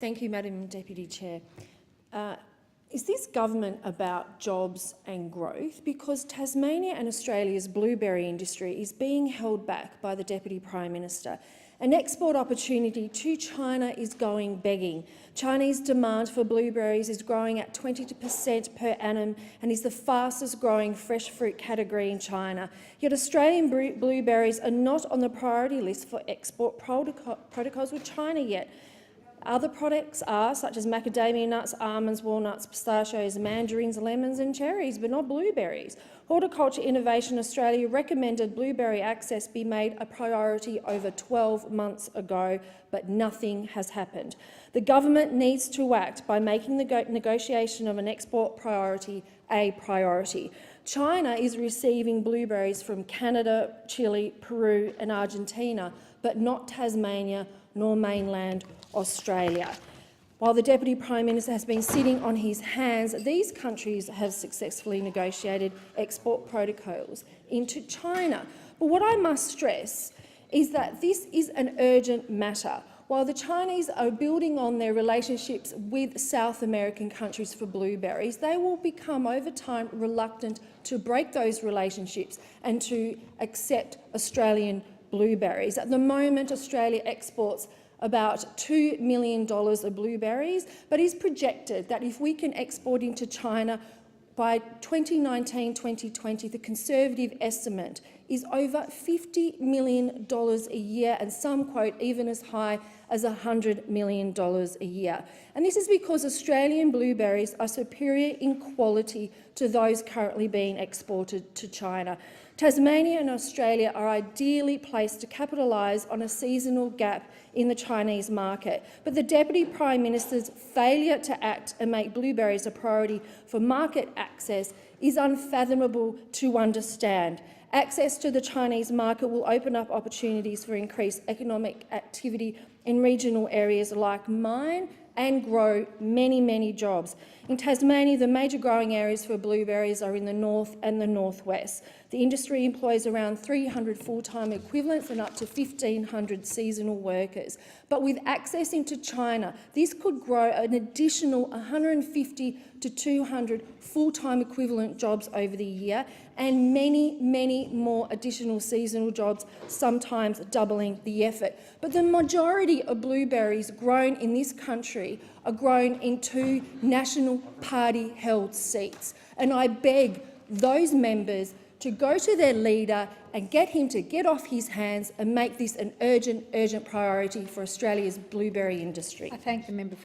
Thank you, Madam Deputy Chair. Is this government about jobs and growth? Because Tasmania and Australia's blueberry industry is being held back by the Deputy Prime Minister. An export opportunity to China is going begging. Chinese demand for blueberries is growing at 20% per annum and is the fastest growing fresh fruit category in China. Yet Australian blueberries are not on the priority list for export protocols with China yet. Other products are such as macadamia nuts, almonds, walnuts, pistachios, mandarins, lemons and cherries, but not blueberries. Horticulture Innovation Australia recommended blueberry access be made a priority over 12 months ago, but nothing has happened. The government needs to act by making the negotiation of an export priority a priority. China is receiving blueberries from Canada, Chile, Peru and Argentina, but not Tasmania nor mainland Australia. While the Deputy Prime Minister has been sitting on his hands, these countries have successfully negotiated export protocols into China. But what I must stress is that this is an urgent matter. While the Chinese are building on their relationships with South American countries for blueberries, they will become over time reluctant to break those relationships and to accept Australian blueberries. At the moment, Australia exports about $2 million of blueberries, but it's projected that if we can export into China by 2019-2020, the Conservative estimate is over $50 million a year, and some quote even as high as $100 million a year. And this is because Australian blueberries are superior in quality to those currently being exported to China. Tasmania and Australia are ideally placed to capitalise on a seasonal gap in the Chinese market, but the Deputy Prime Minister's failure to act and make blueberries a priority for market access is unfathomable to understand. Access to the Chinese market will open up opportunities for increased economic activity in regional areas like mine and grow many jobs. In Tasmania, the major growing areas for blueberries are in the north and the northwest. The industry employs around 300 full-time equivalents and up to 1,500 seasonal workers. But with access into China, this could grow an additional 150 to 200 full-time equivalent jobs over the year and many more additional seasonal jobs, sometimes doubling the effort. But the majority of blueberries grown in this country are grown in 2 National Party-held seats. And I beg those members to go to their leader and get him to get off his hands and make this an urgent priority for Australia's blueberry industry. I thank the member.